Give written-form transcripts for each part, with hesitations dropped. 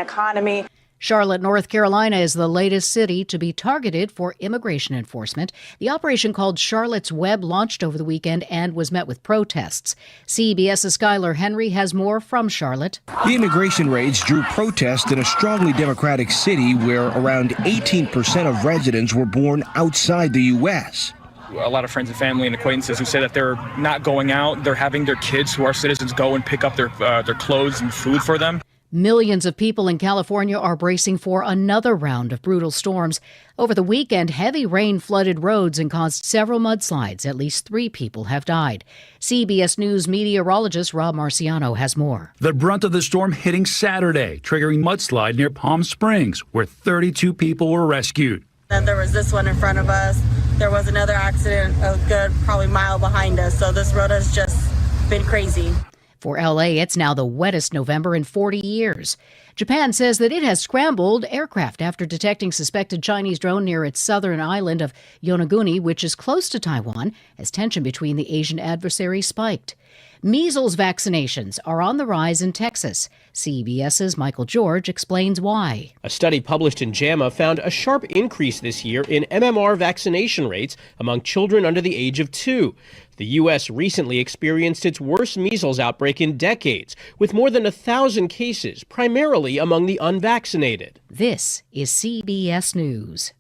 economy. Charlotte, North Carolina is the latest city to be targeted for immigration enforcement. The operation, called Charlotte's Web, launched over the weekend and was met with protests. CBS's Skylar Henry has more from Charlotte. The immigration raids drew protests in a strongly Democratic city where around 18% of residents were born outside the U.S. A lot of friends and family and acquaintances who say that they're not going out. They're having their kids who are citizens go and pick up their clothes and food for them. Millions of people in California are bracing for another round of brutal storms. Over the weekend, heavy rain flooded roads and caused several mudslides. At least 3 people have died. CBS News meteorologist Rob Marciano has more. The brunt of the storm hitting Saturday, triggering mudslide near Palm Springs, where 32 people were rescued. Then there was this one in front of us. There was another accident a good probably mile behind us. So this road has just been crazy. For L.A., it's now the wettest November in 40 years. Japan says that it has scrambled aircraft after detecting suspected Chinese drone near its southern island of Yonaguni, which is close to Taiwan, as tension between the Asian adversaries spiked. Measles vaccinations are on the rise in Texas. CBS's Michael George explains why. A study published in JAMA found a sharp increase this year in MMR vaccination rates among children under the age of 2. The U.S. recently experienced its worst measles outbreak in decades, with more than 1,000 cases, primarily among the unvaccinated. This is CBS News.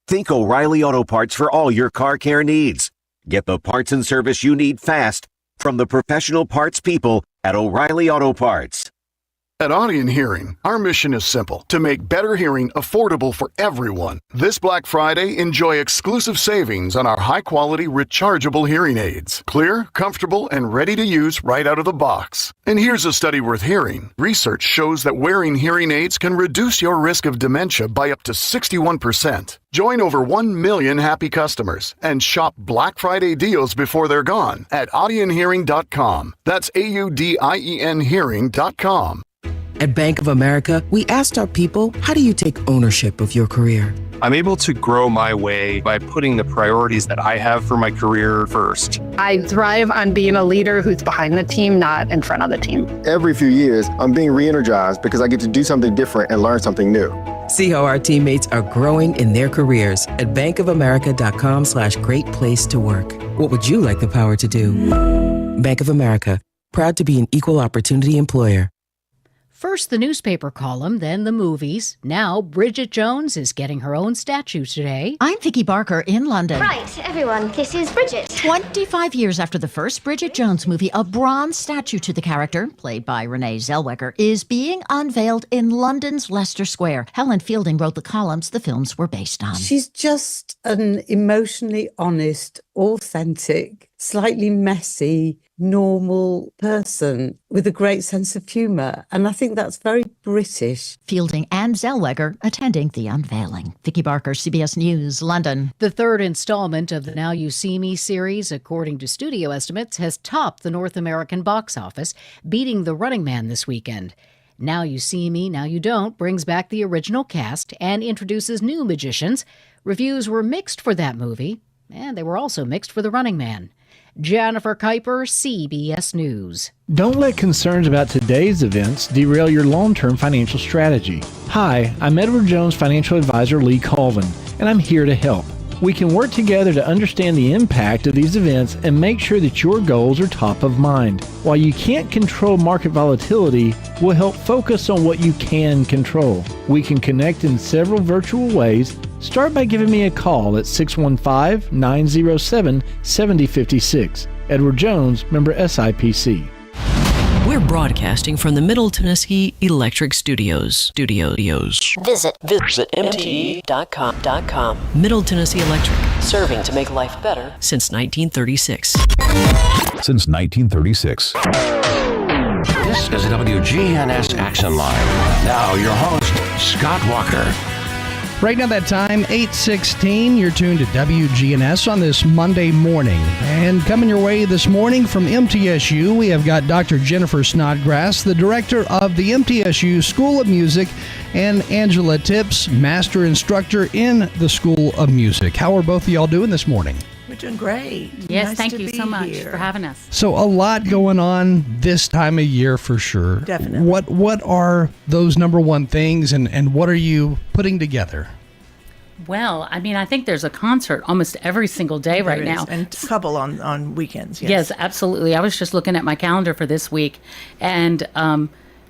Think O'Reilly Auto Parts for all your car care needs. Get the parts and service you need fast from the professional parts people at O'Reilly Auto Parts. At Audion Hearing, our mission is simple: to make better hearing affordable for everyone. This Black Friday, enjoy exclusive savings on our high-quality rechargeable hearing aids. Clear, comfortable, and ready to use right out of the box. And here's a study worth hearing. Research shows that wearing hearing aids can reduce your risk of dementia by up to 61%. Join over 1 million happy customers and shop Black Friday deals before they're gone at audionhearing.com. That's AUDIEN hearing.com. At Bank of America, we asked our people, how do you take ownership of your career? I'm able to grow my way by putting the priorities that I have for my career first. I thrive on being a leader who's behind the team, not in front of the team. Every few years, I'm being re-energized because I get to do something different and learn something new. See how our teammates are growing in their careers at bankofamerica.com/great place to work. What would you like the power to do? Bank of America, proud to be an equal opportunity employer. First the newspaper column, then the movies. Now Bridget Jones is getting her own statue today. I'm Vicky Barker in London. Right, everyone, this is Bridget. 25 years after the first Bridget Jones movie, a bronze statue to the character, played by Renee Zellweger, is being unveiled in London's Leicester Square. Helen Fielding wrote the columns the films were based on. She's just an emotionally honest, authentic, slightly messy, normal person with a great sense of humour. And I think that's very British. Fielding and Zellweger attending the unveiling. Vicky Barker, CBS News, London. The third installment of the Now You See Me series, according to studio estimates, has topped the North American box office, beating The Running Man this weekend. Now You See Me, Now You Don't brings back the original cast and introduces new magicians. Reviews were mixed for that movie, and they were also mixed for The Running Man. Jennifer Kuiper, CBS News. Don't let concerns about today's events derail your long-term financial strategy. Hi, I'm Edward Jones financial advisor Lee Colvin, and I'm here to help. We can work together to understand the impact of these events and make sure that your goals are top of mind. While you can't control market volatility, we'll help focus on what you can control. We can connect in several virtual ways. Start by giving me a call at 615-907-7056. Edward Jones, member SIPC. We're broadcasting from the Middle Tennessee Electric Studios. Visit MTE.com. Middle Tennessee Electric, serving to make life better since 1936. Since 1936. This is WGNS Action Line. Now your host, Scott Walker. Right now that time, 8:16, you're tuned to WGNS on this Monday morning. And coming your way this morning from MTSU, we have got Dr. Jennifer Snodgrass, the director of the MTSU School of Music, and Angela Tips, master instructor in the School of Music. How are both of y'all doing this morning? We're doing great. Yes, Nice thank to you be so much here. for having us. So a lot going on this time of year for sure. Definitely. What are those number one things, and what are you putting together? Well, I mean, I think there's a concert almost every single day right There is, now. and a couple on weekends. Yes, absolutely. I was just looking at my calendar for this week, and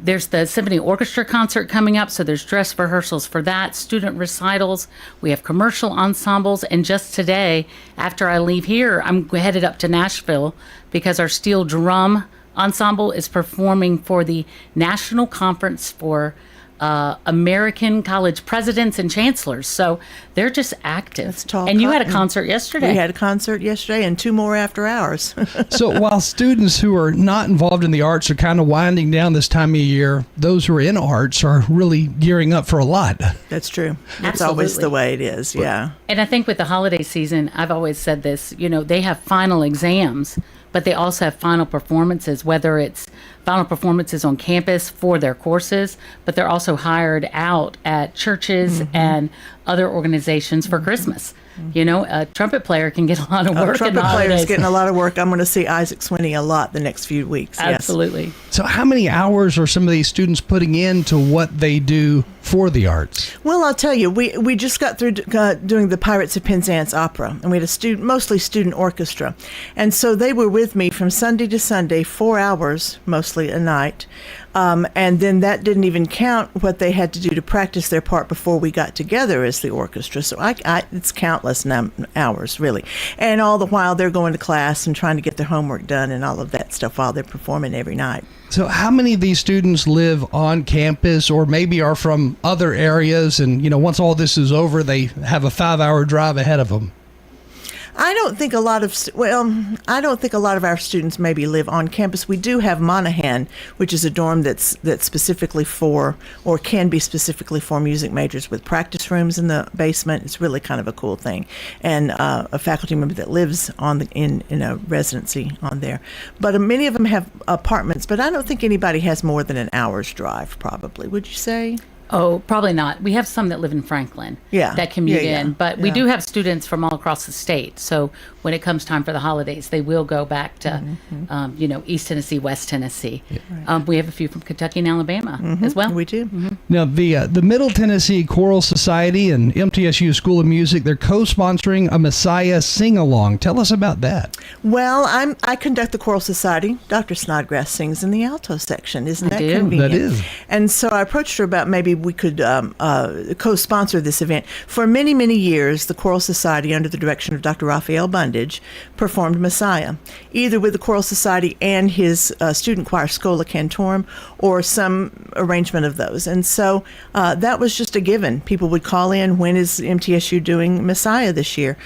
there's the Symphony Orchestra concert coming up, so there's dress rehearsals for that, student recitals, we have commercial ensembles, and just today, after I leave here, I'm headed up to Nashville because our steel drum ensemble is performing for the National Conference for American College Presidents and Chancellors. So they're just active. And you had a concert yesterday. We had a concert yesterday and 2 more after hours. So while students who are not involved in the arts are kind of winding down this time of year, those who are in arts are really gearing up for a lot. That's true. That's always the way it is, yeah. And I think with the holiday season, I've always said this, they have final exams, but they also have final performances, whether it's final performances on campus for their courses, but they're also hired out at churches and other organizations for Christmas. A trumpet player can get a lot of work. Trumpet players getting a lot of work. I'm going to see Isaac Swinney a lot the next few weeks. Absolutely. Yes. So how many hours are some of these students putting into what they do for the arts? Well, I'll tell you, we just got through doing the Pirates of Penzance opera, and we had a mostly student orchestra. And so they were with me from Sunday to Sunday, 4 hours, mostly a night. And then that didn't even count what they had to do to practice their part before we got together as the orchestra. So it's countless hours, really. And all the while they're going to class and trying to get their homework done and all of that stuff while they're performing every night. So how many of these students live on campus or maybe are from other areas and, once all this is over, they have a 5-hour drive ahead of them? I don't think a lot of our students maybe live on campus. We do have Monaghan, which is a dorm that's specifically for, or can be specifically for, music majors with practice rooms in the basement. It's really kind of a cool thing, and a faculty member that lives in a residency on there. But many of them have apartments. But I don't think anybody has more than an hour's drive. Probably, would you say? Oh, probably not. We have some that live in Franklin that commute in, but we do have students from all across the state. So when it comes time for the holidays, they will go back to, East Tennessee, West Tennessee. Yeah. We have a few from Kentucky and Alabama as well. We do. Now, the Middle Tennessee Choral Society and MTSU School of Music, they're co-sponsoring a Messiah sing-along. Tell us about that. Well, I conduct the Choral Society. Dr. Snodgrass sings in the alto section. Isn't that convenient? That is. And so I approached her about maybe we could co-sponsor this event. For many, many years, the Choral Society, under the direction of Dr. Raphael Bundage, performed Messiah, either with the Choral Society and his student choir, Schola Cantorum, or some arrangement of those. And so that was just a given. People would call in, when is MTSU doing Messiah this year?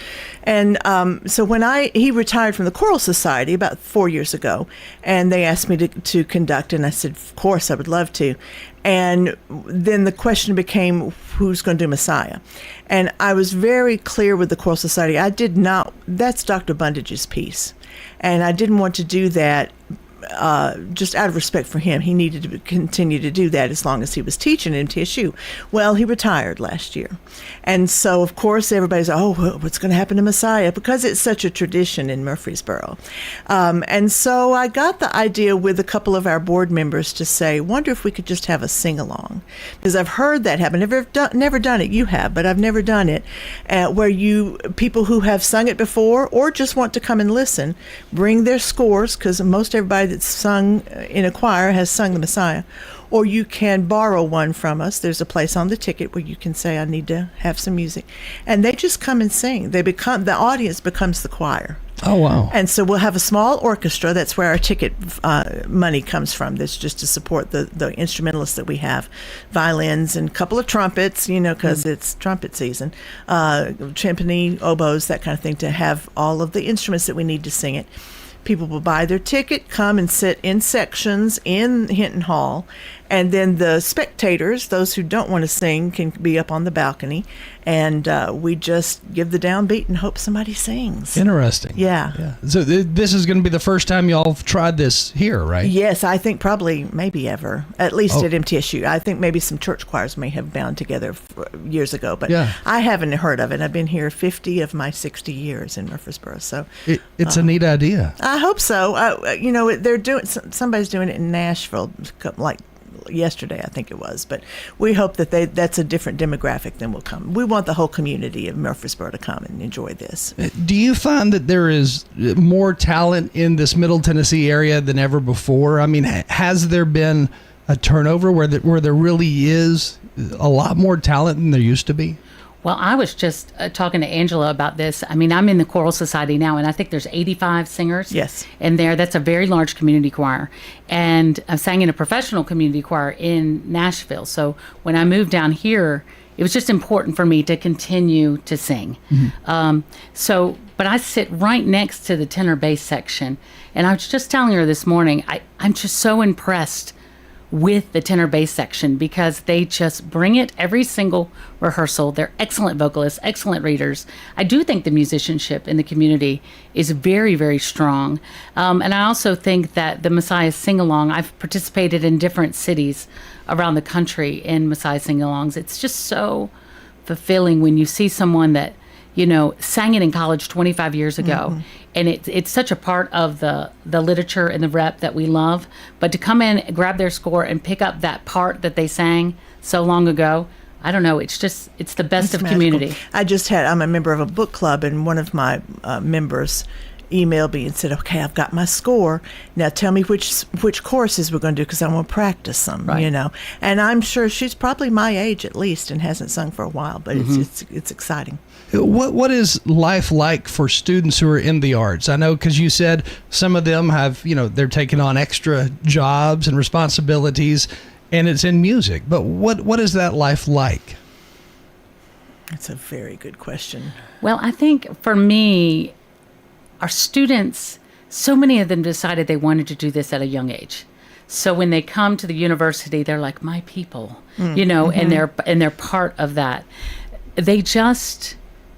And so when he retired from the Choral Society about 4 years ago, and they asked me to conduct, and I said, of course, I would love to. And then the question became, who's going to do Messiah? And I was very clear with the Choral Society. That's Dr. Bundage's piece. And I didn't want to do that just out of respect for him. He needed to continue to do that as long as he was teaching at MTSU. Well, he retired last year. And so, of course, everybody's, what's going to happen to Messiah? Because it's such a tradition in Murfreesboro. And so I got the idea with a couple of our board members to say, wonder if we could just have a sing-along. Because I've heard that happen. Never done it. You have, but I've never done it. Where people who have sung it before or just want to come and listen, bring their scores, because most everybody that's sung in a choir has sung the Messiah, or you can borrow one from us. There's a place on the ticket where you can say, I need to have some music, and they just come and sing. The audience becomes the choir. Oh, wow. And so we'll have a small orchestra. That's where our ticket money comes from. That's just to support the instrumentalists that we have. Violins and a couple of trumpets, because it's trumpet season. Timpani, oboes, that kind of thing, to have all of the instruments that we need to sing it. People will buy their ticket, come and sit in sections in Hinton Hall, And then the spectators, those who don't want to sing, can be up on the balcony, and we just give the downbeat and hope somebody sings. Interesting. Yeah. So this is going to be the first time y'all have tried this here, right? Yes, I think probably maybe ever, at least at MTSU. I think maybe some church choirs may have bound together years ago, but I haven't heard of it. I've been here 50 of my 60 years in Murfreesboro, so it's a neat idea. I hope so. They're doing. Somebody's doing it in Nashville, like yesterday, I think it was. But we hope that that's a different demographic than will come. We want the whole community of Murfreesboro to come and enjoy this. Do you find that there is more talent in this Middle Tennessee area than ever before? I mean, has there been a turnover where there really is a lot more talent than there used to be? Well, I was just talking to Angela about this. I mean, I'm in the Choral Society now, and I think there's 85 singers. Yes. And that's a very large community choir. And I sang in a professional community choir in Nashville. So when I moved down here, it was just important for me to continue to sing. Mm-hmm. But I sit right next to the tenor bass section. And I was just telling her this morning, I'm just so impressed with the tenor bass section because they just bring it every single rehearsal. They're excellent vocalists, excellent readers. I do think the musicianship in the community is very, very strong. And I also think that the Messiah Sing-Along, I've participated in different cities around the country in Messiah Sing-Alongs. It's just so fulfilling when you see someone that, sang it in college 25 years ago. Mm-hmm. And it's such a part of the literature and the rep that we love. But to come in, grab their score, and pick up that part that they sang so long ago, I don't know. It's the best of community. I'm a member of a book club, and one of my members emailed me and said, "Okay, I've got my score. Now tell me which courses we're going to do because I want to practice them." Right. And I'm sure she's probably my age at least and hasn't sung for a while, but it's exciting. What is life like for students who are in the arts? I know because you said some of them have, they're taking on extra jobs and responsibilities, and it's in music. But what is that life like? That's a very good question. Well, I think for me, our students, so many of them decided they wanted to do this at a young age. So when they come to the university, they're like, my people, mm-hmm. and they're part of that.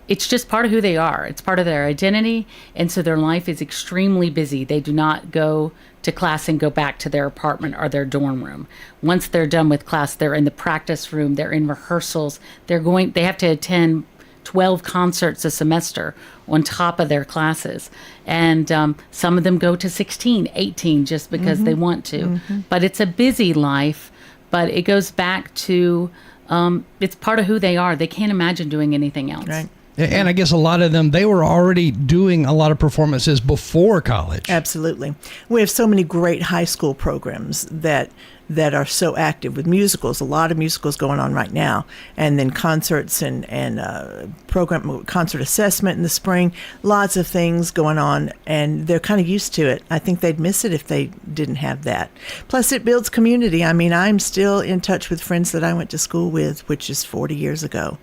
It's just part of who they are. It's part of their identity. And so their life is extremely busy. They do not go to class and go back to their apartment or their dorm room. Once they're done with class, they're in the practice room, they're in rehearsals, they have to attend 12 concerts a semester on top of their classes. And some of them go to 16, 18 just because mm-hmm. they want to. Mm-hmm. But it's a busy life, but it goes back to it's part of who they are. They can't imagine doing anything else. Right. And I guess a lot of them, they were already doing a lot of performances before college. Absolutely. We have so many great high school programs that are so active with musicals, a lot of musicals going on right now, and then concerts and concert assessment in the spring, lots of things going on, and they're kind of used to it. I think they'd miss it if they didn't have that. Plus, it builds community. I mean, I'm still in touch with friends that I went to school with, which is 40 years ago.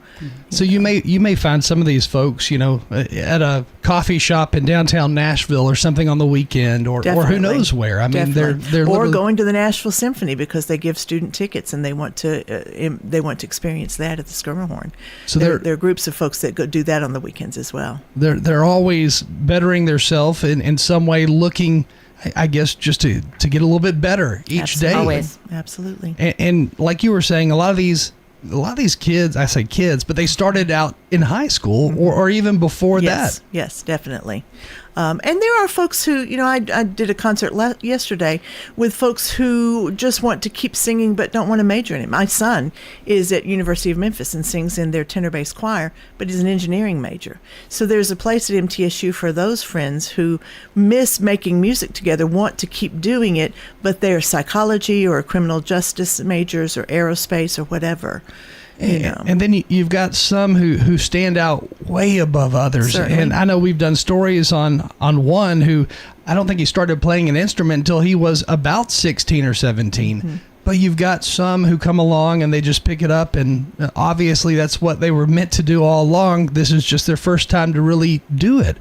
So you may find some of these folks, at a coffee shop in downtown Nashville or something on the weekend, or who knows where. I mean, they're or going to the Nashville Symphony because they give student tickets and they want to experience that at the Skirmerhorn. So there are groups of folks that go do that on the weekends as well. They're always bettering themselves in some way, looking, I guess, just to get a little bit better each day. Always. Absolutely. And like you were saying, a lot of these kids, I say kids, but they started out in high school or even before that. Yes, definitely. And there are folks who, I did a concert yesterday with folks who just want to keep singing but don't want to major in it. My son is at University of Memphis and sings in their tenor bass choir, but he's an engineering major. So there's a place at MTSU for those friends who miss making music together, want to keep doing it, but they're psychology or criminal justice majors or aerospace or whatever. And then you've got some who stand out way above others. Certainly. And I know we've done stories on one who, I don't think he started playing an instrument until he was about 16 or 17. Mm-hmm. but you've got some who come along and they just pick it up, and obviously that's what they were meant to do all along. This is just their first time to really do it.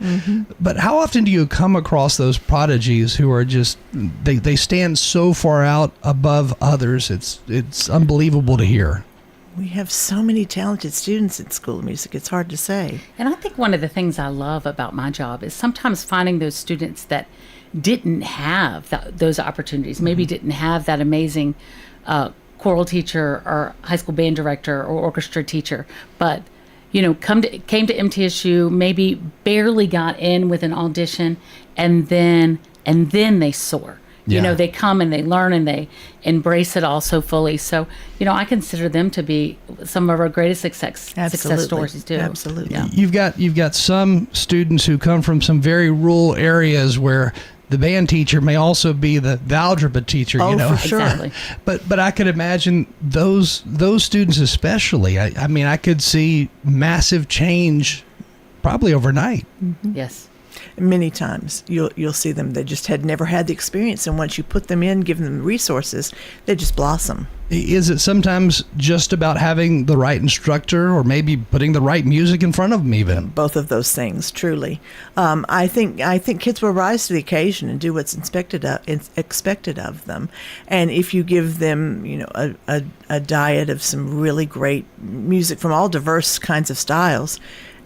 But how often do you come across those prodigies who are just, they stand so far out above others? It's unbelievable to hear. We have so many talented students in School of Music, it's hard to say. And I think one of the things I love about my job is sometimes finding those students that didn't have those opportunities, maybe didn't have that amazing choral teacher or high school band director or orchestra teacher, but came to MTSU, maybe barely got in with an audition, and then they soar. Yeah. They come and they learn and they embrace it all so fully. So, I consider them to be some of our greatest success stories too. Absolutely. Yeah. You've got some students who come from some very rural areas where the band teacher may also be the algebra teacher. For sure. Exactly. But I could imagine those students especially. I mean, I could see massive change probably overnight. Yes. Many times you'll see them, they just had never had the experience, and once you put them in, give them resources, they just blossom. Is it sometimes just about having the right instructor, or maybe putting the right music in front of them even? Both of those things, truly. I think kids will rise to the occasion and do what's expected of them. And if you give them, a diet of some really great music from all diverse kinds of styles,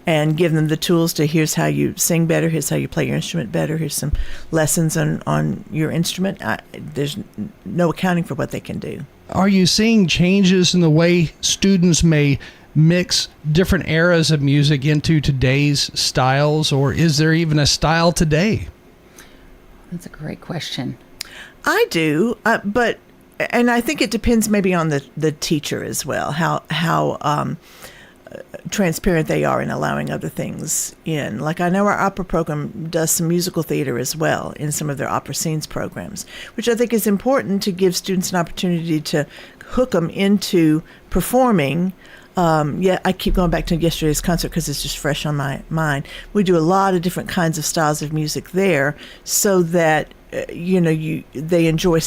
and give them the tools to, here's how you sing better, here's how you play your instrument better, here's some lessons on your instrument, there's no accounting for what they can do. Are you seeing changes in the way students may mix different eras of music into today's styles, or is there even a style today? That's a great question. I do, and I think it depends maybe on the teacher as well, how transparent they are in allowing other things in. Like, I know our opera program does some musical theater as well in some of their opera scenes programs, which I think is important to give students an opportunity to hook them into performing. I keep going back to yesterday's concert because it's just fresh on my mind. We do a lot of different kinds of styles of music there, so that they enjoy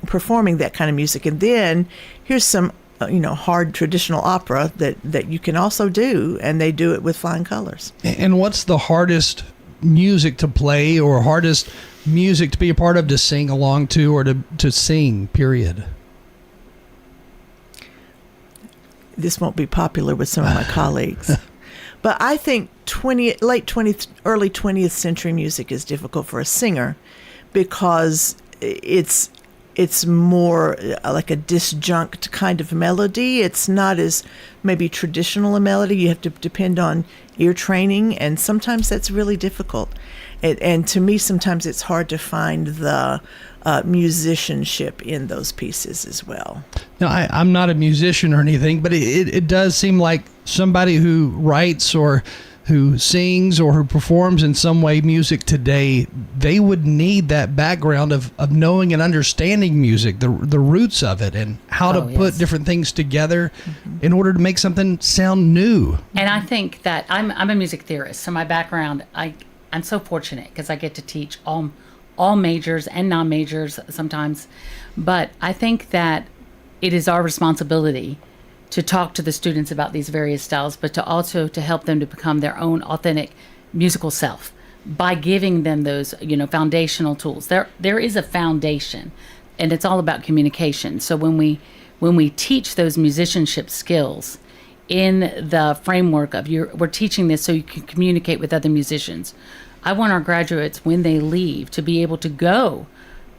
performing that kind of music. And then here's some hard traditional opera that you can also do, and they do it with flying colors. And what's the hardest music to play, or hardest music to be a part of, to sing along to, or to sing, period? This won't be popular with some of my colleagues, but I think late 20th, early 20th century music is difficult for a singer because it's more like a disjunct kind of melody. It's not as maybe traditional a melody. You have to depend on ear training, and sometimes that's really difficult. And to me, sometimes it's hard to find the musicianship in those pieces as well. Now, I'm not a musician or anything, but it does seem like somebody who writes or who sings or who performs in some way music today, they would need that background of knowing and understanding music, the roots of it, and how to put different things together in order to make something sound new. And I think that I'm a music theorist, so my background, I'm so fortunate because I get to teach all majors and non-majors sometimes, but I think that it is our responsibility to talk to the students about these various styles, but to also to help them to become their own authentic musical self by giving them those, foundational tools. There is a foundation, and it's all about communication. So when we teach those musicianship skills in the framework of we're teaching this so you can communicate with other musicians. I want our graduates, when they leave, to be able to go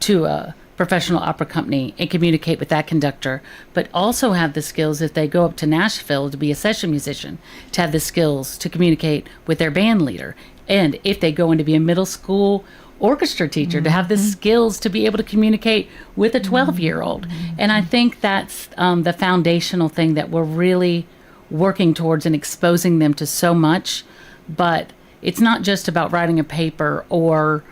to a professional opera company and communicate with that conductor, but also have the skills, if they go up to Nashville to be a session musician, to have the skills to communicate with their band leader. And if they go in to be a middle school orchestra teacher, to have the skills to be able to communicate with a 12-year-old. And I think that's the foundational thing that we're really working towards and exposing them to so much. But it's not just about writing a paper or,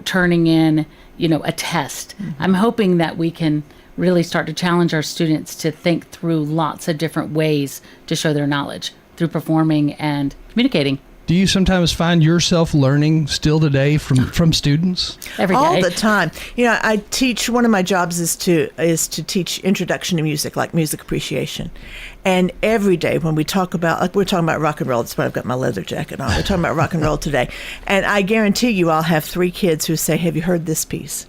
turning in a test. I'm hoping that we can really start to challenge our students to think through lots of different ways to show their knowledge through performing and communicating. Do you sometimes find yourself learning still today from students? Every day. All the time. I teach, one of my jobs is to teach introduction to music, like music appreciation. And every day when we talk about, like we're talking about rock and roll, that's why I've got my leather jacket on. We're talking about rock and roll today. And I guarantee you I'll have 3 kids who say, have you heard this piece?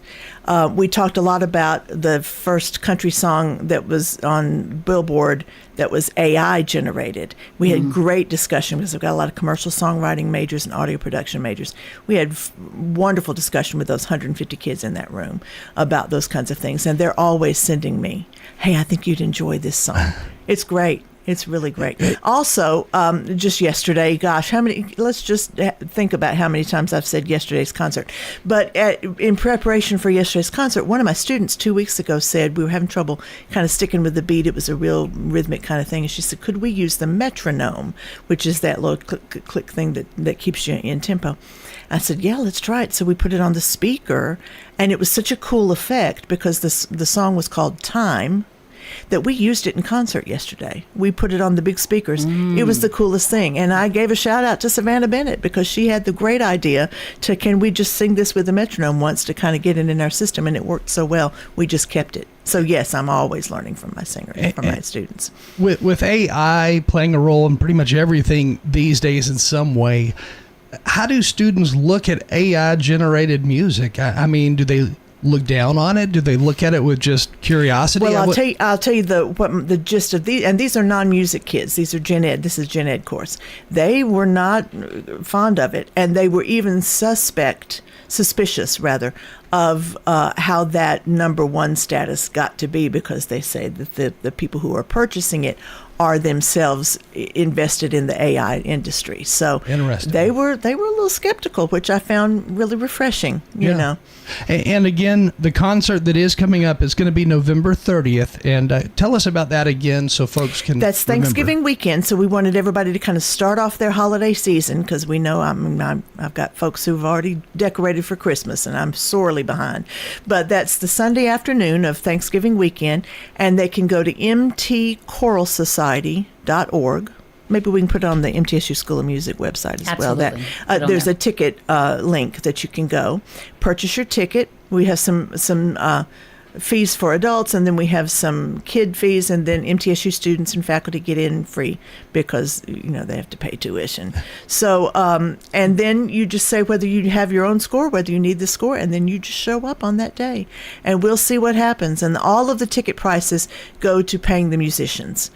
We talked a lot about the first country song that was on Billboard that was AI generated. We had great discussion because I've got a lot of commercial songwriting majors and audio production majors. We had wonderful discussion with those 150 kids in that room about those kinds of things. And they're always sending me, hey, I think you'd enjoy this song. It's great. It's really great. Also, just yesterday, gosh, let's just think about how many times I've said yesterday's concert. But in preparation for yesterday's concert, one of my students 2 weeks ago said we were having trouble kind of sticking with the beat. It was a real rhythmic kind of thing. And she said, could we use the metronome, which is that little click, click thing that keeps you in tempo? I said, yeah, let's try it. So we put it on the speaker, and it was such a cool effect because the song was called Time, that we used it in concert yesterday. We put it on the big speakers. It was the coolest thing. And I gave a shout out to Savannah Bennett because she had the great idea to, can we just sing this with the metronome once to kind of get it in our system? And it worked so well, we just kept it. So yes, I'm always learning from my singers, from my students. With AI playing a role in pretty much everything these days in some way, how do students look at AI generated music? I mean, do they look down on it? Do they look at it with just curiosity? Well, I'll tell you the gist of these, and these are non-music kids. These are Gen Ed. This is Gen Ed course. They were not fond of it, and they were even suspicious of how that number 1 status got to be, because they say that the people who are purchasing it are themselves invested in the AI industry. So interesting. They were a little skeptical, which I found really refreshing, you know. And again, the concert that is coming up is going to be November 30th. And tell us about that again so folks can That's Thanksgiving weekend, so we wanted everybody to kind of start off their holiday season, because we know I've got folks who've already decorated for Christmas, and I'm sorely behind. But that's the Sunday afternoon of Thanksgiving weekend, and they can go to mtchoralsociety.org. Maybe we can put it on the MTSU School of Music website as Absolutely. well. There's a ticket link that you can go purchase your ticket. We have some fees for adults, and then we have some kid fees, and then MTSU students and faculty get in free because they have to pay tuition. So and then you just say whether you have your own score, whether you need the score, and then you just show up on that day, and we'll see what happens. And all of the ticket prices go to paying the musicians.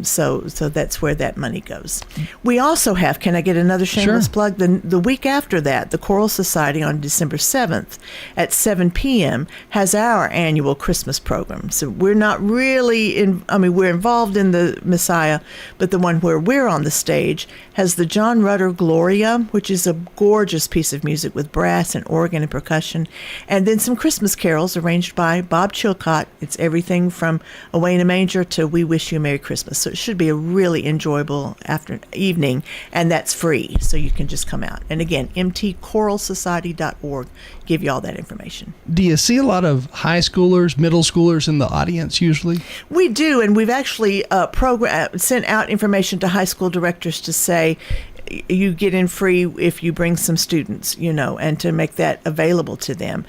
So that's where that money goes. We also have, can I get another shameless plug? The week after that, the Choral Society on December 7th at 7 p.m. has our annual Christmas program. So we're not really we're involved in the Messiah, but the one where we're on the stage has the John Rutter Gloria, which is a gorgeous piece of music with brass and organ and percussion, and then some Christmas carols arranged by Bob Chilcott. It's everything from Away in a Manger to We Wish You a Merry Christmas. So it should be a really enjoyable evening, and that's free, so you can just come out. And again, mtchoralsociety.org give you all that information. Do you see a lot of high schoolers, middle schoolers in the audience usually? We do, and we've actually sent out information to high school directors to say, you get in free if you bring some students, and to make that available to them.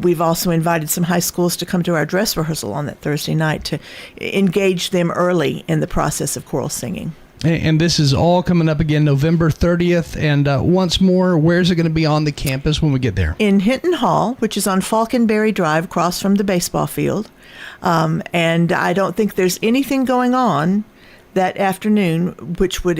We've also invited some high schools to come to our dress rehearsal on that Thursday night to engage them early in the process of choral singing. And this is all coming up again November 30th. And once more, where's it going to be on the campus when we get there? In Hinton Hall, which is on Falconberry Drive, across from the baseball field. And I don't think there's anything going on that afternoon which would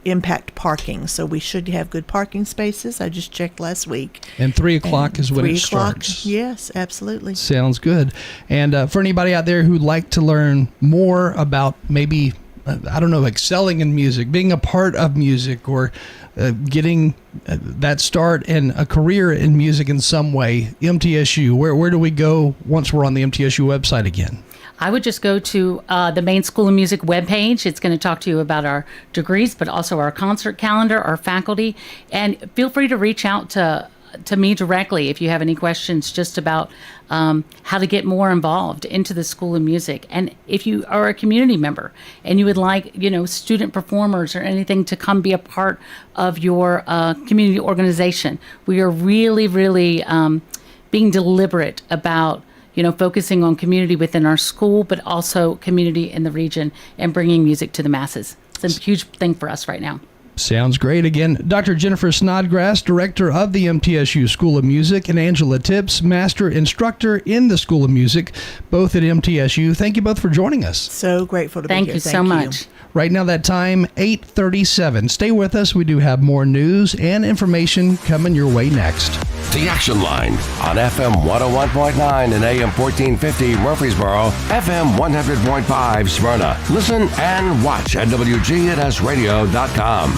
impact parking, so we should have good parking spaces. I just checked last week. And 3 o'clock is when it starts. Yes, absolutely. Sounds good. And for anybody out there who'd like to learn more about maybe, excelling in music, being a part of music, or getting that start and a career in music in some way, MTSU, where do we go once we're on the MTSU website again? I would just go to the main School of Music webpage. It's going to talk to you about our degrees, but also our concert calendar, our faculty. And feel free to reach out to to me directly if you have any questions just about how to get more involved into the School of Music. And if you are a community member and you would like, student performers or anything to come be a part of your community organization, we are really, really being deliberate about focusing on community within our school, but also community in the region and bringing music to the masses. It's a huge thing for us right now. Sounds great. Again, Dr. Jennifer Snodgrass, Director of the MTSU School of Music, and Angela Tipps, Master Instructor in the School of Music, both at MTSU. Thank you both for joining us. So grateful to be Thank here. you so much. Right now, that time, 8:37. Stay with us. We do have more news and information coming your way next. The Action Line on FM 101.9 and AM 1450 Murfreesboro, FM 100.5 Smyrna. Listen and watch at wgnsradio.com.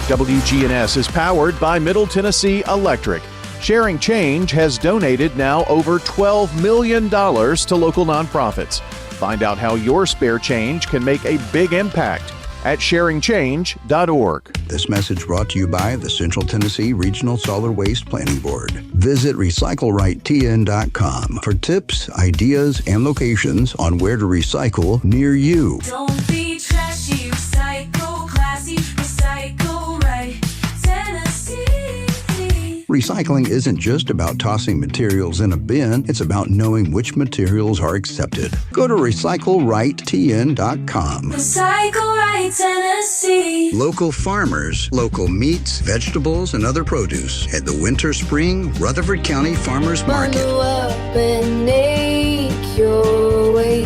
WGNS is powered by Middle Tennessee Electric. Sharing Change has donated now over $12 million to local nonprofits. Find out how your spare change can make a big impact at sharingchange.org. This message brought to you by the Central Tennessee Regional Solid Waste Planning Board. Visit recyclerightTN.com for tips, ideas, and locations on where to recycle near you. Don't be trashy, recycle classy, recycle right, Tennessee. Recycling isn't just about tossing materials in a bin, it's about knowing which materials are accepted. Go to recyclerightTN.com. Recycle right, Tennessee. Local farmers, local meats, vegetables, and other produce at the Winter Spring Rutherford County Farmers Market. Bundle up and make your way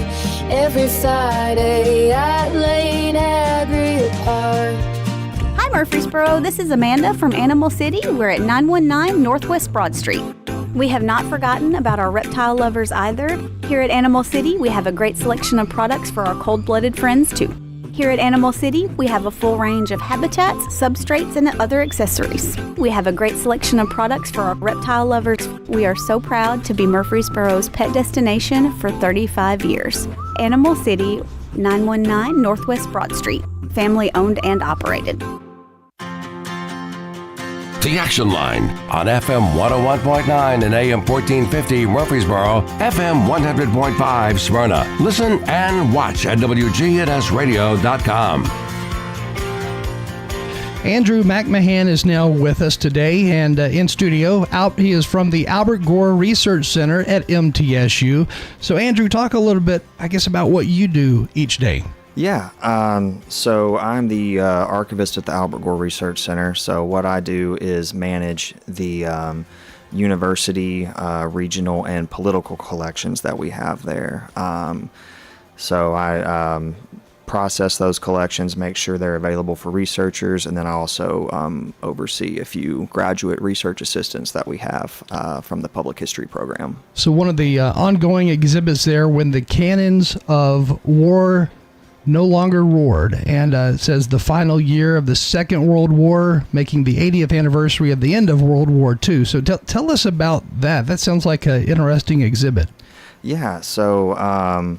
every Friday at Lane Agri Park. Hi Murfreesboro, this is Amanda from Animal City. We're at 919 Northwest Broad Street. We have not forgotten about our reptile lovers either. Here at Animal City, we have a great selection of products for our cold-blooded friends too. Here at Animal City, we have a full range of habitats, substrates, and other accessories. We have a great selection of products for our reptile lovers. We are so proud to be Murfreesboro's pet destination for 35 years. Animal City, 919 Northwest Broad Street. Family owned and operated. The Action Line on FM 101.9 and AM 1450 Murfreesboro, FM 100.5 Smyrna. Listen and watch at wgnsradio.com. Andrew McMahon is now with us today and in studio. He is from the Albert Gore Research Center at MTSU. So Andrew, talk a little bit, I guess, about what you do each day. Yeah, so I'm the archivist at the Albert Gore Research Center. So what I do is manage the university, regional, and political collections that we have there. So I process those collections, make sure they're available for researchers, and then I also oversee a few graduate research assistants that we have from the public history program. So one of the ongoing exhibits there, When the Cannons of War No Longer Roared, and it says the final year of the Second World War, making the 80th anniversary of the end of World War II. So tell us about that. That sounds like an interesting exhibit. Yeah, so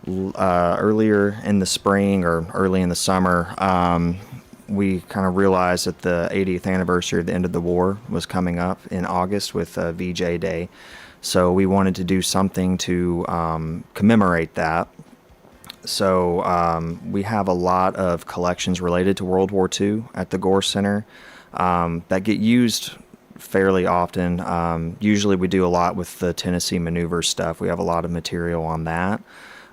earlier in the spring or early in the summer, we kind of realized that the 80th anniversary of the end of the war was coming up in August with VJ Day. So we wanted to do something to commemorate that. So we have a lot of collections related to World War II at the Gore Center that get used fairly often. Usually we do a lot with the Tennessee Maneuver stuff. We have a lot of material on that.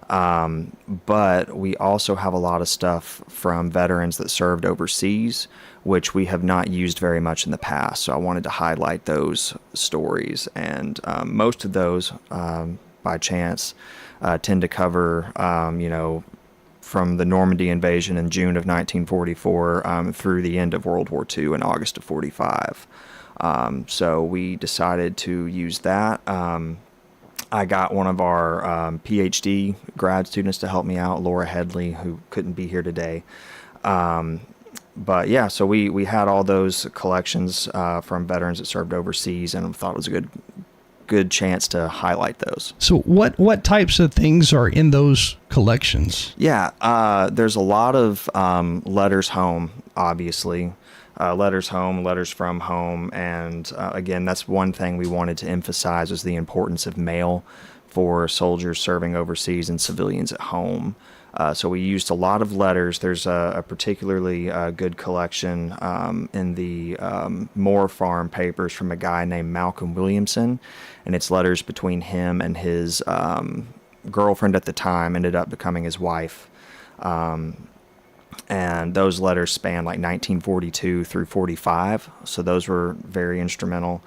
But we also have a lot of stuff from veterans that served overseas, which we have not used very much in the past. So I wanted to highlight those stories. And most of those, by chance, tend to cover, from the Normandy invasion in June of 1944 through the end of World War II in August of 45. So we decided to use that. I got one of our PhD grad students to help me out, Laura Headley, who couldn't be here today. But yeah, so we had all those collections from veterans that served overseas, and thought it was a good chance to highlight those. So what types of things are in those collections? Yeah, there's a lot of letters home, obviously. letters home, letters from home, and again, that's one thing we wanted to emphasize was the importance of mail for soldiers serving overseas and civilians at home. So we used a lot of letters. There's a particularly good collection in the Moore Farm papers from a guy named Malcolm Williamson, and it's letters between him and his girlfriend at the time, ended up becoming his wife. And those letters span like 1942 through 45, so those were very instrumental.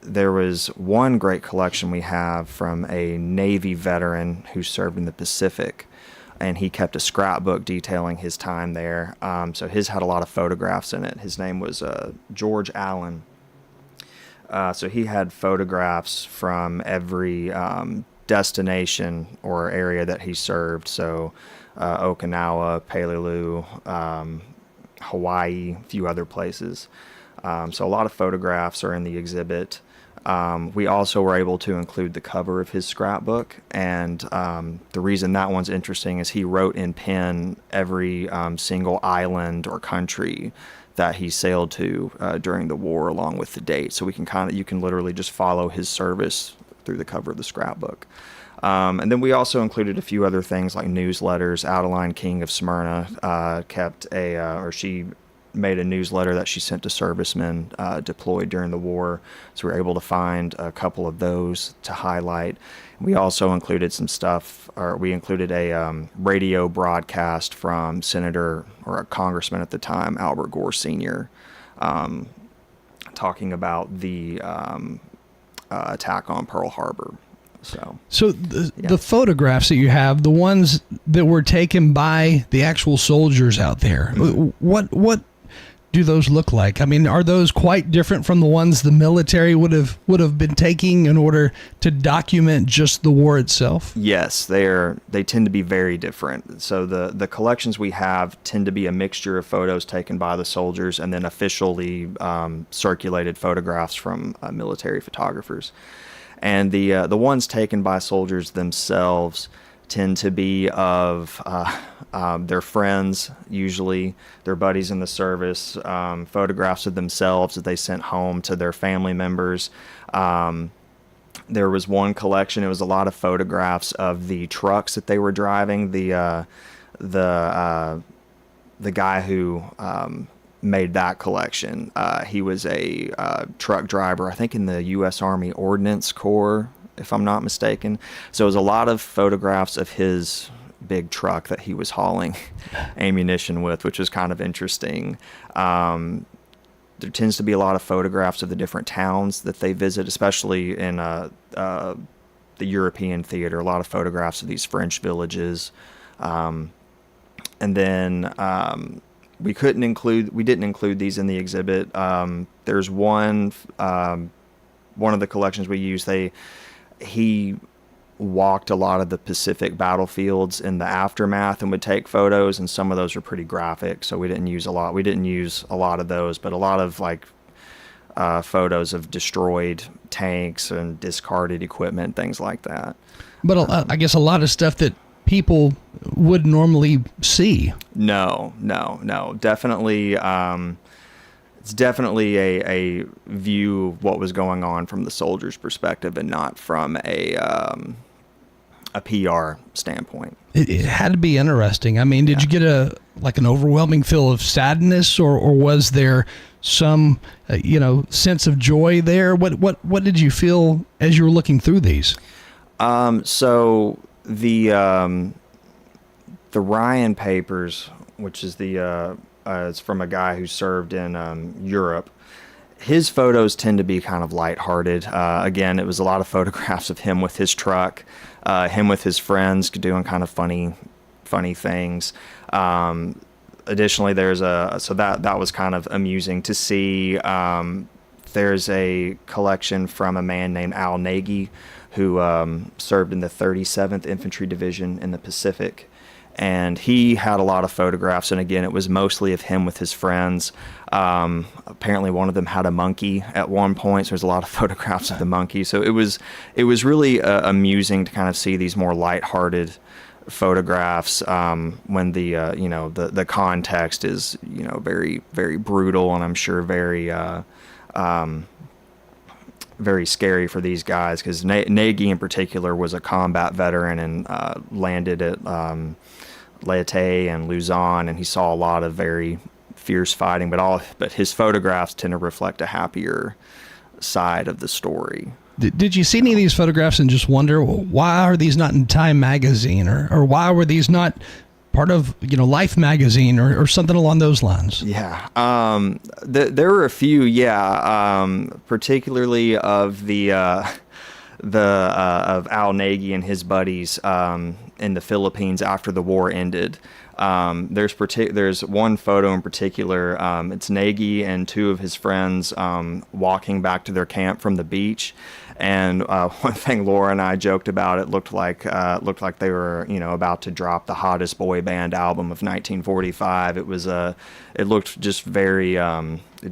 There was one great collection we have from a Navy veteran who served in the Pacific, and he kept a scrapbook detailing his time there. So his had a lot of photographs in it. His name was George Allen. So he had photographs from every destination or area that he served. So Okinawa, Peleliu, Hawaii, a few other places. So a lot of photographs are in the exhibit. We also were able to include the cover of his scrapbook, and the reason that one's interesting is he wrote in pen every single island or country that he sailed to during the war, along with the date. So we can you can literally just follow his service through the cover of the scrapbook. And then we also included a few other things like newsletters. Adeline King of Smyrna she made a newsletter that she sent to servicemen deployed during the war. So we were able to find a couple of those to highlight. We also included we included a radio broadcast from Senator or a Congressman at the time, Albert Gore Sr., talking about the attack on Pearl Harbor. So the photographs that you have, the ones that were taken by the actual soldiers out there, what do those look like? I mean, are those quite different from the ones the military would have been taking in order to document just the war itself? Yes, they tend to be very different. So the collections we have tend to be a mixture of photos taken by the soldiers and then officially circulated photographs from military photographers. And the ones taken by soldiers themselves tend to be of their friends, usually their buddies in the service, photographs of themselves that they sent home to their family members. There was one collection, it was a lot of photographs of the trucks that they were driving. The guy who made that collection, he was a truck driver, I think in the U.S. Army Ordnance Corps, if I'm not mistaken. So it was a lot of photographs of his big truck that he was hauling ammunition with, which was kind of interesting. There tends to be a lot of photographs of the different towns that they visit, especially in the European theater, a lot of photographs of these French villages. And then we didn't include these in the exhibit. There's one of the collections we used, he walked a lot of the Pacific battlefields in the aftermath and would take photos, and some of those are pretty graphic, so we didn't use a lot of those, but a lot of photos of destroyed tanks and discarded equipment, things like that. But I guess a lot of stuff that people would normally see. No. Definitely, it's definitely a view of what was going on from the soldier's perspective and not from a PR standpoint. It had to be interesting. I mean, did you get an overwhelming feel of sadness, or was there some sense of joy there? What did you feel as you were looking through these? So the Ryan papers, which is it's from a guy who served in Europe. His photos tend to be kind of lighthearted. Again, it was a lot of photographs of him with his truck, him with his friends doing kind of funny things. Additionally, that was kind of amusing to see. There's a collection from a man named Al Nagy, who served in the 37th Infantry Division in the Pacific. And he had a lot of photographs, and again, it was mostly of him with his friends. Apparently, one of them had a monkey at one point, so there's a lot of photographs of the monkey. So it was really amusing to kind of see these more lighthearted photographs when the context is very, very brutal, and I'm sure very very scary for these guys, because Nagy in particular was a combat veteran and landed at Leyte and Luzon, and he saw a lot of very fierce fighting, but his photographs tend to reflect a happier side of the story. Did you see any of these photographs and just wonder, well, why are these not in Time magazine, or why were these not part of Life magazine or something along those lines? Yeah, there were a few. Yeah, particularly of of Al Nagy and his buddies in the Philippines after the war ended. There's one photo in particular. It's Nagy and two of his friends walking back to their camp from the beach. And one thing Laura and I joked about, it looked like they were about to drop the hottest boy band album of 1945. It looked just very. It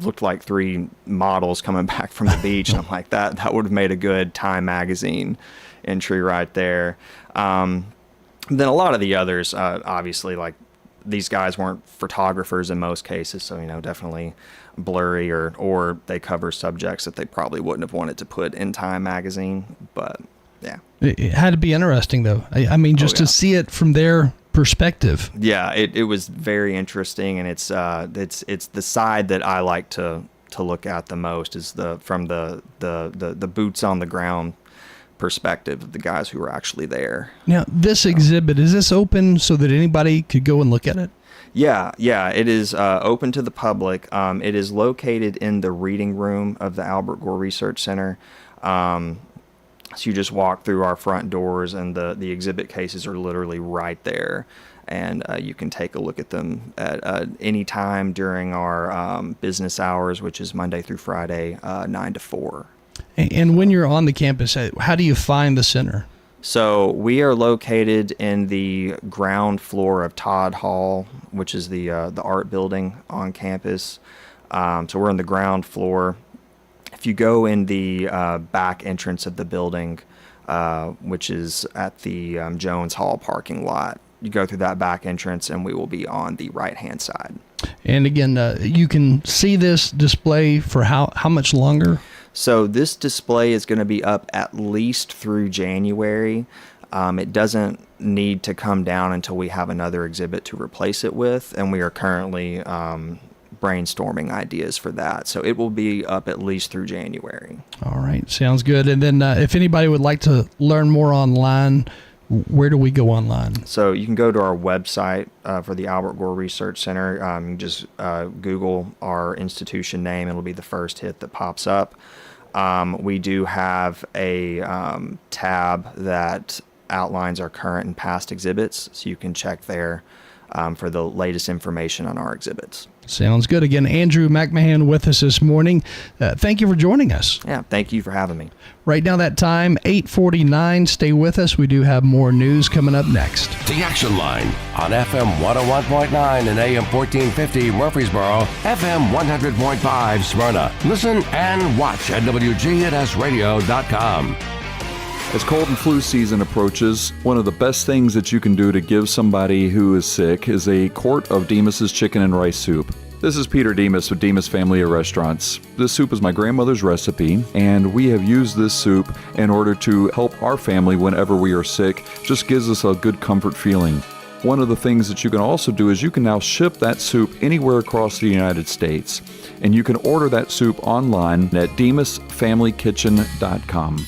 looked like three models coming back from the beach, and I'm like, that would have made a good Time magazine entry right there. Then a lot of the others, obviously, like these guys weren't photographers in most cases, so definitely blurry, or they cover subjects that they probably wouldn't have wanted to put in Time magazine. But yeah, it had to be interesting, though. I mean, just to see it from their perspective. Yeah, it was very interesting, and it's the side that I like to look at the most is from the boots on the ground perspective of the guys who were actually there. Now, this exhibit, is this open so that anybody could go and look at it? Yeah, it is open to the public. It is located in the reading room of the Albert Gore Research Center. So you just walk through our front doors, and the exhibit cases are literally right there. And you can take a look at them at any time during our business hours, which is Monday through Friday, 9 to 4. And when you're on the campus, how do you find the center? So we are located in the ground floor of Todd Hall, which is the art building on campus. So we're on the ground floor. If you go in the back entrance of the building, which is at the Jones Hall parking lot, you go through that back entrance, and we will be on the right-hand side. And again, you can see this display for how much longer? So this display is going to be up at least through January. It doesn't need to come down until we have another exhibit to replace it with, and we are currently brainstorming ideas for that. So it will be up at least through January. All right, sounds good. And then if anybody would like to learn more online, where do we go online? So you can go to our website for the Albert Gore Research Center. You can just Google our institution name. It'll be the first hit that pops up. We do have a tab that outlines our current and past exhibits, so you can check there for the latest information on our exhibits. Sounds good. Again, Andrew McMahon with us this morning. Thank you for joining us. Yeah, thank you for having me. Right now that time, 8:49. Stay with us. We do have more news coming up next. The Action Line on FM 101.9 and AM 1450 Murfreesboro, FM 100.5 Smyrna. Listen and watch at wgnsradio.com. As cold and flu season approaches, one of the best things that you can do to give somebody who is sick is a quart of Demas's chicken and rice soup. This is Peter Demas with Demas Family of Restaurants. This soup is my grandmother's recipe, and we have used this soup in order to help our family whenever we are sick. Just gives us a good comfort feeling. One of the things that you can also do is you can now ship that soup anywhere across the United States, and you can order that soup online at demasfamilykitchen.com.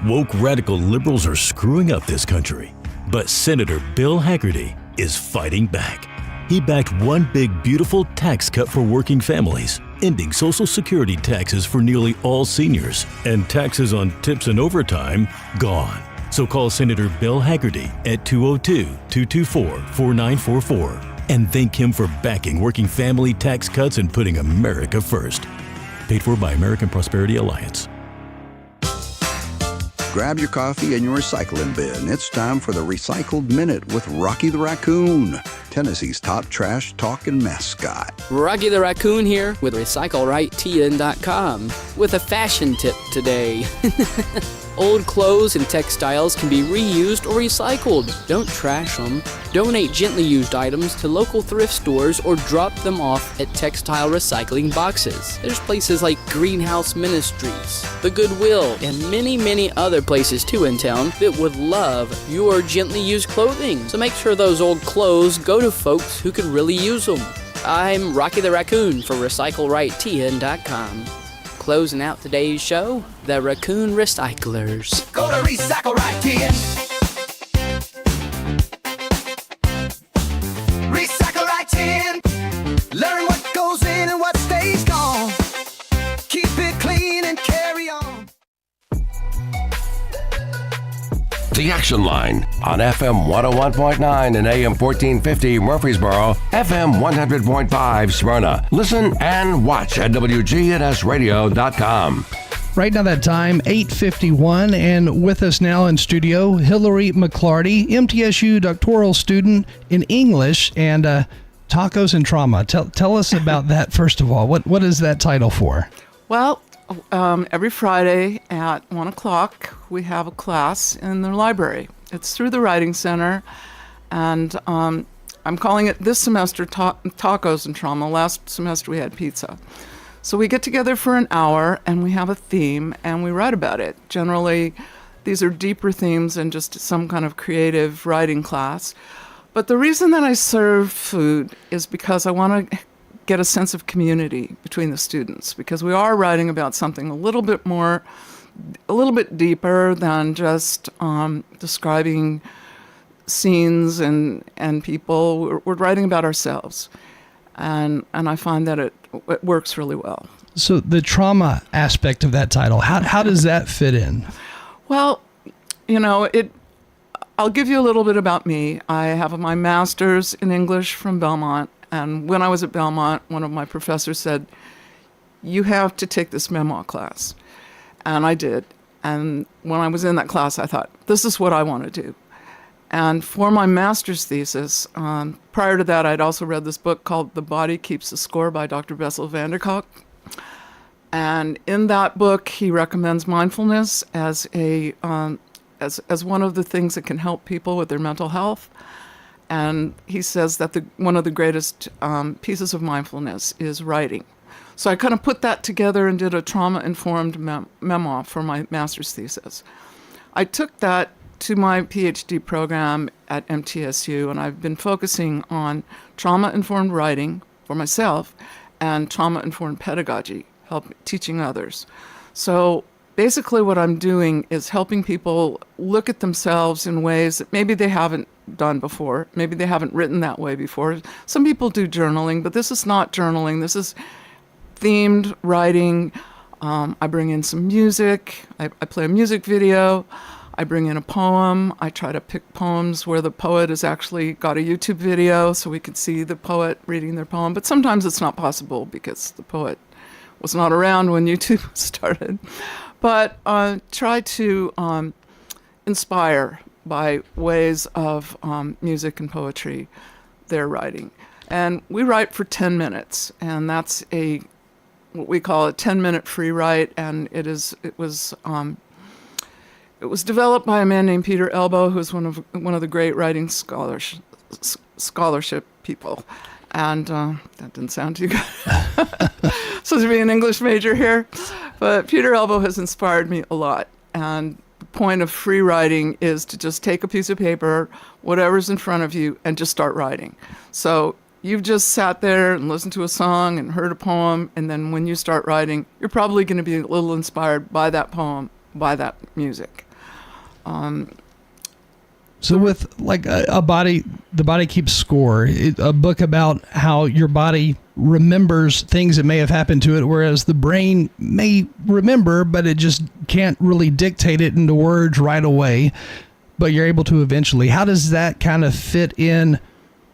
Woke radical liberals are screwing up this country, but Senator Bill Hagerty is fighting back. He backed one big, beautiful tax cut for working families, ending Social Security taxes for nearly all seniors, and taxes on tips and overtime gone. So call Senator Bill Hagerty at 202-224-4944 and thank him for backing working family tax cuts and putting America first. Paid for by American Prosperity Alliance. Grab your coffee and your recycling bin. It's time for the Recycled Minute with Rocky the Raccoon, Tennessee's top trash talking mascot. Rocky the Raccoon here with RecycleRightTN.com with a fashion tip today. Old clothes and textiles can be reused or recycled. Don't trash them. Donate gently used items to local thrift stores or drop them off at textile recycling boxes. There's places like Greenhouse Ministries, the Goodwill, and many, many other places too in town that would love your gently used clothing. So make sure those old clothes go to folks who could really use them. I'm Rocky the Raccoon for RecycleRightTN.com. Closing out today's show, the Raccoon Recyclers. Go to Recycle Right TN. Recycle Right TN. Learn what goes in and what stays gone. Keep it clean and carry on. The Action Line on FM 101.9 and AM 1450 Murfreesboro, FM 100.5 Smyrna. Listen and watch at wgnsradio.com. Right now that time, 8:51, and with us now in studio, Hillary McClarty, MTSU doctoral student in English and tacos and trauma. Tell us about that first of all. What is that title for? Well, every Friday at 1 o'clock, we have a class in the library. It's through the Writing Center, and I'm calling it this semester Tacos and Trauma. Last semester we had pizza. So we get together for an hour, and we have a theme, and we write about it. Generally, these are deeper themes than just some kind of creative writing class. But the reason that I serve food is because I want to get a sense of community between the students, because we are writing about something a little bit deeper than just describing scenes and people. We're writing about ourselves, and I find that it works really well. So the trauma aspect of that title, how does that fit in? Well, I'll give you a little bit about me. I have my master's in English from Belmont. And when I was at Belmont, one of my professors said, "You have to take this memoir class." And I did. And when I was in that class, I thought, this is what I want to do. And for my master's thesis, prior to that, I'd also read this book called The Body Keeps the Score by Dr. Bessel van der Kolk. And in that book, he recommends mindfulness as as one of the things that can help people with their mental health. And he says that one of the greatest pieces of mindfulness is writing. So I kind of put that together and did a trauma-informed memoir for my master's thesis. I took that to my PhD program at MTSU, and I've been focusing on trauma-informed writing for myself and trauma-informed pedagogy, teaching others. So basically what I'm doing is helping people look at themselves in ways that maybe they haven't done before. Maybe they haven't written that way before. Some people do journaling, but this is not journaling. This is themed writing. I bring in some music. I play a music video. I bring in a poem. I try to pick poems where the poet has actually got a YouTube video so we can see the poet reading their poem. But sometimes it's not possible because the poet was not around when YouTube started. But try to inspire by ways of music and poetry their writing. And we write for 10 minutes, and that's what we call a 10-minute free write, and it was developed by a man named Peter Elbow, who's one of the great writing scholarship people. And that didn't sound too good. Supposed to be an English major here. But Peter Elbow has inspired me a lot. And the point of free writing is to just take a piece of paper, whatever's in front of you, and just start writing. So you've just sat there and listened to a song and heard a poem, and then when you start writing, you're probably going to be a little inspired by that poem, by that music. So with like the body keeps score, a book about how your body remembers things that may have happened to it, whereas the brain may remember, but it just can't really dictate it into words right away, but you're able to eventually. How does that kind of fit in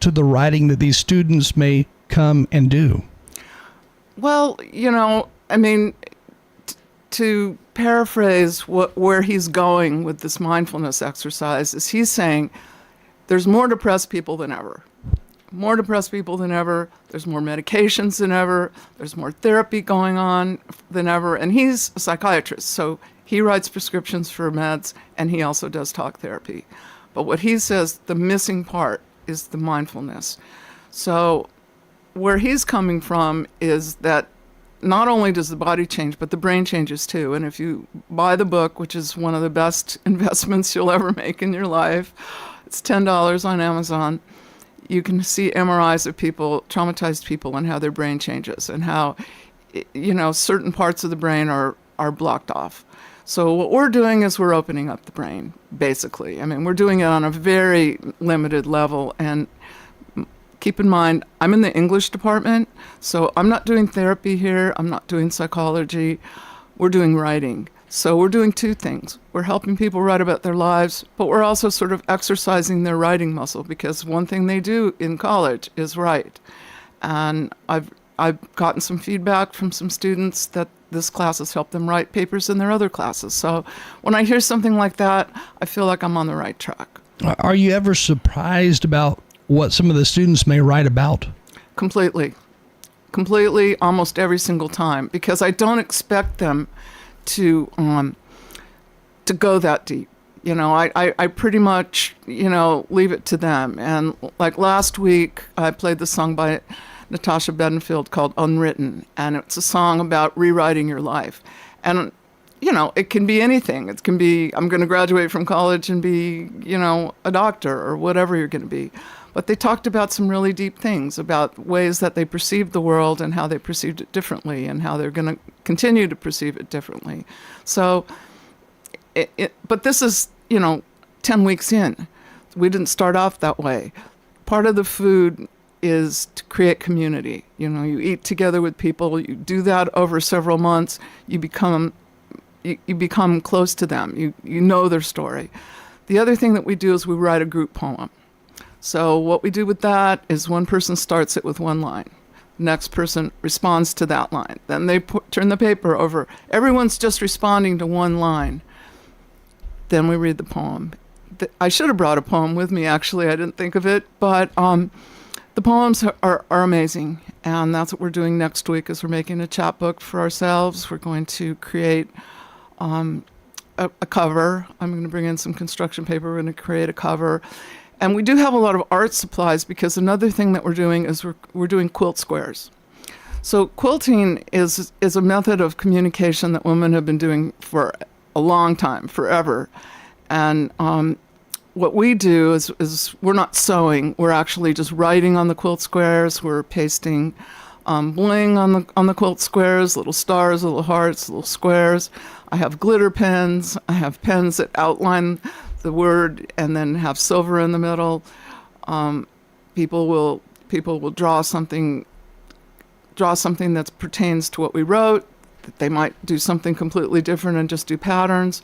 to the writing that these students may come and do? Well, to paraphrase where he's going with this mindfulness exercise is he's saying there's more depressed people than ever. more depressed people than ever. There's more medications than ever. There's more therapy going on than ever. And he's a psychiatrist, so he writes prescriptions for meds, and he also does talk therapy. But what he says, the missing part is the mindfulness. So where he's coming from is that not only does the body change, but the brain changes too. And if you buy the book, which is one of the best investments you'll ever make in your life, it's $10 on Amazon. You can see MRIs of people, traumatized people, and how their brain changes and how, certain parts of the brain are blocked off. So what we're doing is we're opening up the brain, basically. I mean, we're doing it on a very limited level. And keep in mind, I'm in the English department, so I'm not doing therapy here. I'm not doing psychology. We're doing writing. So we're doing two things. We're helping people write about their lives, but we're also sort of exercising their writing muscle, because one thing they do in college is write. And I've gotten some feedback from some students that this class has helped them write papers in their other classes. So when I hear something like that, I feel like I'm on the right track. Are you ever surprised about what some of the students may write about? Completely, almost every single time, because I don't expect them to go that deep. I pretty much, leave it to them. And like last week, I played the song by Natasha Bedingfield called Unwritten, and it's a song about rewriting your life. And, it can be anything. It can be, I'm going to graduate from college and be, a doctor or whatever you're going to be. But they talked about some really deep things, about ways that they perceived the world and how they perceived it differently and how they're going to continue to perceive it differently. So, but this is, 10 weeks in. We didn't start off that way. Part of the food is to create community. You eat together with people. You do that over several months. You become close to them. You know their story. The other thing that we do is we write a group poem. So what we do with that is one person starts it with one line. The next person responds to that line. Then they turn the paper over. Everyone's just responding to one line. Then we read the poem. I should have brought a poem with me, actually. I didn't think of it. But the poems are amazing. And that's what we're doing next week, is we're making a chapbook for ourselves. We're going to create a cover. I'm going to bring in some construction paper. We're going to create a cover. And we do have a lot of art supplies, because another thing that we're doing is we're doing quilt squares. So quilting is a method of communication that women have been doing for a long time, forever. And what we do is we're not sewing. We're actually just writing on the quilt squares. We're pasting bling on the quilt squares, little stars, little hearts, little squares. I have glitter pens. I have pens that outline the word and then have silver in the middle. People will draw something that pertains to what we wrote. They might do something completely different and just do patterns.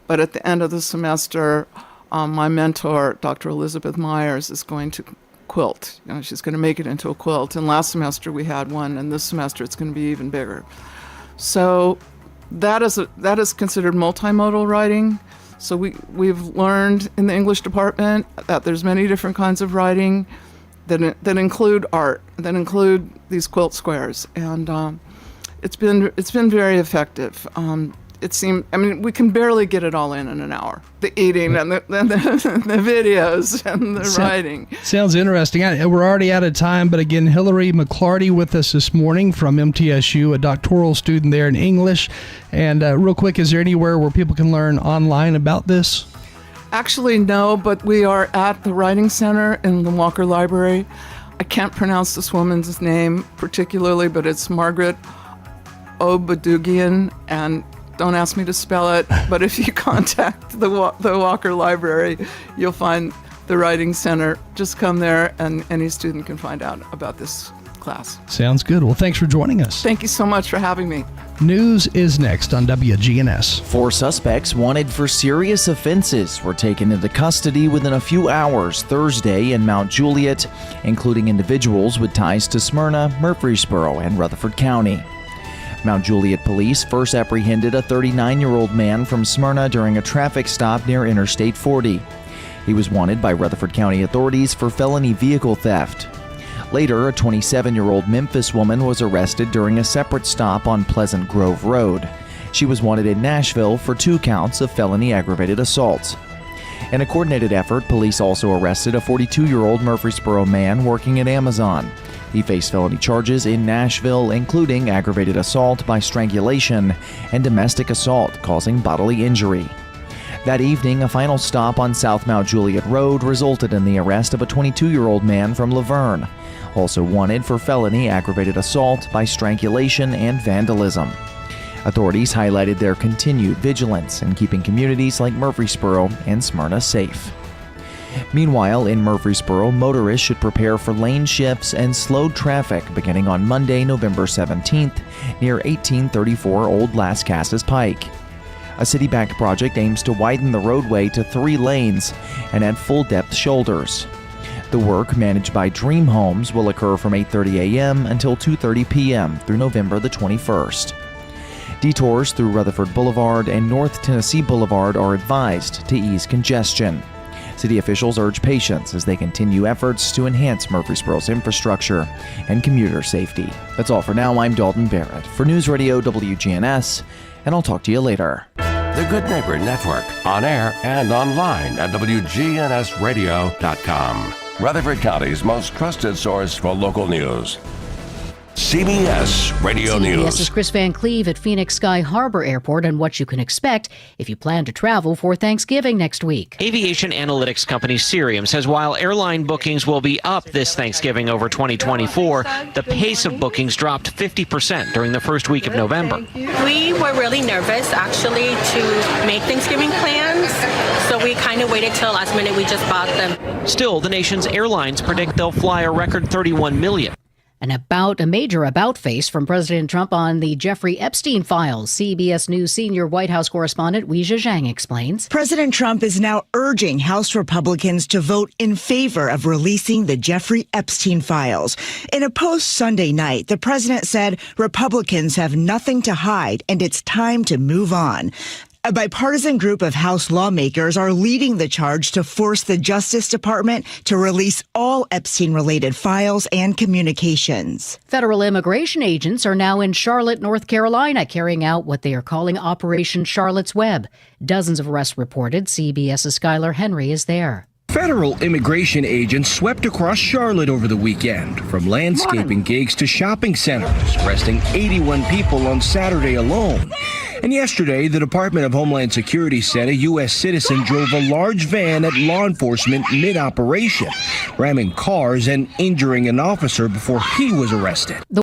But at the end of the semester, my mentor, Dr. Elizabeth Myers, is going to quilt. She's going to make it into a quilt. And last semester we had one, and this semester it's going to be even bigger. So that is considered multimodal writing. So we've learned in the English department that there's many different kinds of writing that include art, that include these quilt squares, and it's been very effective. We can barely get it all in an hour. The eating and the videos and the writing. Sounds interesting. We're already out of time, but again, Hillary McClarty with us this morning from MTSU, a doctoral student there in English. And real quick, is there anywhere where people can learn online about this? Actually, no, but we are at the Writing Center in the Walker Library. I can't pronounce this woman's name particularly, but it's Margaret Obadugian, and don't ask me to spell it, but if you contact the Walker Library, you'll find the Writing Center. Just come there, and any student can find out about this class. Sounds good. Well, thanks for joining us. Thank you so much for having me. News is next on WGNS. 4 suspects wanted for serious offenses were taken into custody within a few hours Thursday in Mount Juliet, including individuals with ties to Smyrna, Murfreesboro, and Rutherford County. Mount Juliet police first apprehended a 39-year-old man from Smyrna during a traffic stop near Interstate 40. He was wanted by Rutherford County authorities for felony vehicle theft. Later, a 27-year-old Memphis woman was arrested during a separate stop on Pleasant Grove Road. She was wanted in Nashville for 2 counts of felony aggravated assault. In a coordinated effort, police also arrested a 42-year-old Murfreesboro man working at Amazon. He faced felony charges in Nashville, including aggravated assault by strangulation and domestic assault causing bodily injury. That evening, a final stop on South Mount Juliet Road resulted in the arrest of a 22-year-old man from Laverne, also wanted for felony aggravated assault by strangulation and vandalism. Authorities highlighted their continued vigilance in keeping communities like Murfreesboro and Smyrna safe. Meanwhile, in Murfreesboro, motorists should prepare for lane shifts and slowed traffic beginning on Monday, November 17th, near 1834 Old Las Casas Pike. A city-backed project aims to widen the roadway to 3 lanes and add full-depth shoulders. The work, managed by Dream Homes, will occur from 8:30 a.m. until 2:30 p.m. through November the 21st. Detours through Rutherford Boulevard and North Tennessee Boulevard are advised to ease congestion. City officials urge patience as they continue efforts to enhance Murfreesboro's infrastructure and commuter safety. That's all for now. I'm Dalton Barrett for News Radio WGNS, and I'll talk to you later. The Good Neighbor Network, on air and online at wgnsradio.com. Rutherford County's most trusted source for local news. CBS Radio News. CBS's Chris Van Cleve at Phoenix Sky Harbor Airport and what you can expect if you plan to travel for Thanksgiving next week. Aviation analytics company Cirium says while airline bookings will be up this Thanksgiving over 2024, the pace of bookings dropped 50% during the first week of November. We were really nervous, actually, to make Thanksgiving plans, so we kind of waited till last minute. We just bought them. Still, the nation's airlines predict they'll fly a record 31 million. A major about-face from President Trump on the Jeffrey Epstein files. CBS News senior White House correspondent Weijia Zhang explains. President Trump is now urging House Republicans to vote in favor of releasing the Jeffrey Epstein files. In a post Sunday night, the president said Republicans have nothing to hide and it's time to move on. A bipartisan group of House lawmakers are leading the charge to force the Justice Department to release all Epstein-related files and communications. Federal immigration agents are now in Charlotte, North Carolina, carrying out what they are calling Operation Charlotte's Web. Dozens of arrests reported. CBS's Skylar Henry is there. Federal immigration agents swept across Charlotte over the weekend, from landscaping gigs to shopping centers, arresting 81 people on Saturday alone. And yesterday, the Department of Homeland Security said a U.S. citizen drove a large van at law enforcement mid-operation, ramming cars and injuring an officer before he was arrested.